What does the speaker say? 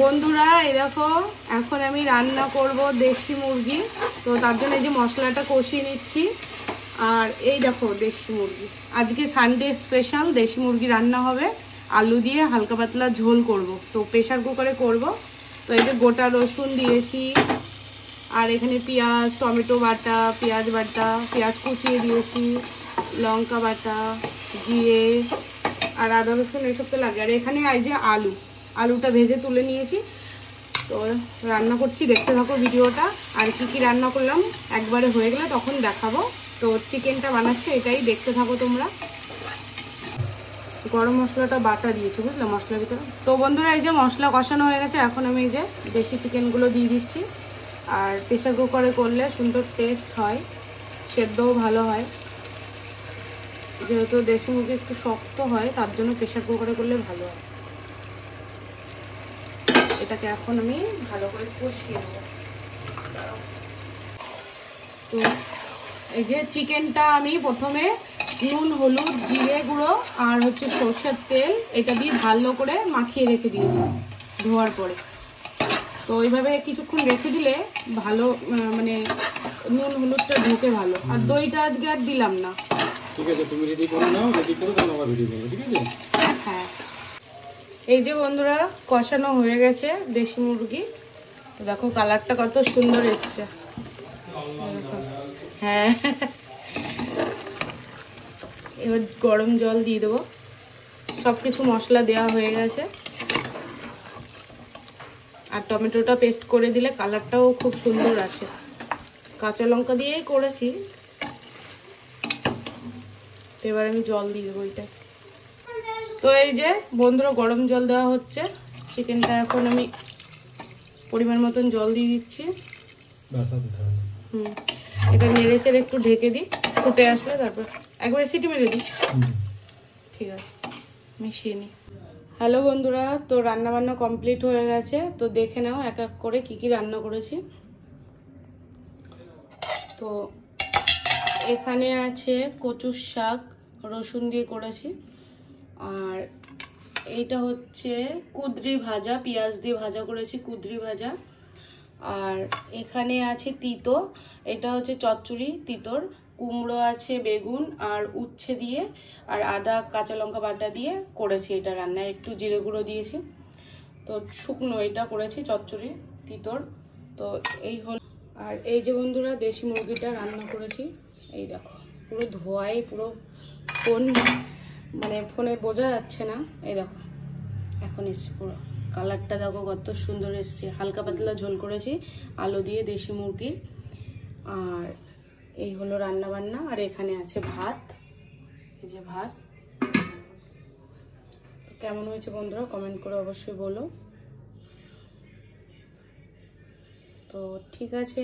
বন্ধুরা এই দেখো এখন আমি রান্না করব দেশি মুরগি। তো তার জন্য এই যে মশলাটা কষিয়ে নিচ্ছি। আর এই দেখো দেশি মুরগি, আজকে সানডে স্পেশাল দেশি মুরগি রান্না হবে। আলু দিয়ে হালকা পাতলা ঝোল করব, তো প্রেশার কুকারে করব। তো এই যে গোটা রসুন দিয়েছি, আর এখানে পেঁয়াজ টমেটো বাটা, পেঁয়াজ বাটা, পেঁয়াজ কুচিয়ে দিয়েছি, লঙ্কা বাটা, জিরে আর আদা রসুন এসব তো লাগে। আর এখানে এই যে আলুটা ভেজে তুলে নিয়েছি। তো রান্না করছি, দেখতে থাকো ভিডিওটা। আর কি কি রান্না করলাম একবারে হয়ে গেলে তখন দেখাবো। তো চিকেনটা বানাচ্ছি, এটাই দেখতে থাকো তোমরা। গরম মশলাটা বাটা দিয়েছি, বুঝলে মশলার ভিতরে। তো বন্ধুরা এই যে মশলা কষানো হয়ে গেছে, এখন আমি এই যে দেশি চিকেনগুলো দিয়ে দিচ্ছি। আর প্রেশার কুকারে করলে সুন্দর টেস্ট হয়, সেদ্ধও ভালো হয়। যেহেতু দেশি মুরগি একটু শক্ত হয়, তার জন্য প্রেশার কুকারে করলে ভালো হয়। এটাকে এখন আমি ভালো করে কষিয়ে নেব। তো এই যে চিকেনটা আমি প্রথমে নুন হলুদ জিরে গুঁড়ো আর হচ্ছে সরষের তেল এটা দিয়ে ভালো করে মাখিয়ে রেখে দিয়েছি ধোয়ার পরে। তো ওইভাবে কিছুক্ষণ রেখে দিলে ভালো মানে নুন হলুদটা ঢোকে ভালো। আর দইটা আজকে আর দিলাম না। ঠিক আছে, তুমি রেডি করে নাও, রেডি করে দাও আবার ভিডিও করব, ঠিক আছে? হ্যাঁ, এই যে বন্ধুরা কষানো হয়ে গেছে দেশি মুরগি। দেখো কালারটা কত সুন্দর এসছে। হ্যাঁ, এবার গরম জল দিয়ে দেবো। সব কিছু মশলা দেওয়া হয়ে গেছে। আর টমেটোটা পেস্ট করে দিলে কালারটাও খুব সুন্দর আসে। কাঁচা লঙ্কা দিয়েই করেছি। এবার আমি জল দিয়ে দেবো এটা। তো এই যে বন্ধুরা গরম জল দেওয়া হচ্ছে। চিকেনটা এখন আমি পরিমাণ মতন জল দিয়ে দিচ্ছি। এটা নেড়ে চেড়ে একটু ঢেকে দিই, ফুটে আসলে তারপর একবারে সিটি মেরে দিই। ঠিক আছে, মিশিয়ে নিই। হ্যালো বন্ধুরা, তো রান্না বান্না কমপ্লিট হয়ে গেছে। তো দেখে নাও এক এক করে কি কি রান্না করেছি। তো এখানে আছে কচুর শাক, রসুন দিয়ে করেছি। আর এইটা হচ্ছে কুঁদরি ভাজা, পেঁয়াজ দিয়ে ভাজা করেছি, কুঁদরি ভাজা। আর এখানে আছে তিতো, এটা হচ্ছে চচ্চড়ি তিতর। কুমড়ো আছে, বেগুন আর উচ্ছে দিয়ে আর আদা কাঁচা লঙ্কা বাটা দিয়ে করেছি এটা রান্না। একটু জিরে গুঁড়ো দিয়েছি। তো শুকনো এটা করেছি চচ্চড়ি তিতর। তো এই হল। আর এই যে বন্ধুরা দেশি মুরগিটা রান্না করেছি। এই দেখো পুরো ধোয়াই, পুরো ফোনে বোঝা যাচ্ছে না। এই দেখো এখন এসছে, পুরো কালারটা দেখো কত সুন্দর এসছে। হালকা পাতলা ঝোল করেছি আলু দিয়ে দেশি মুরগির। আর এই হলো রান্না বান্না। আর এখানে আছে ভাত, এই যে ভাত। কেমন হয়েছে বন্ধুরা কমেন্ট করে অবশ্যই বলো। তো ঠিক আছে।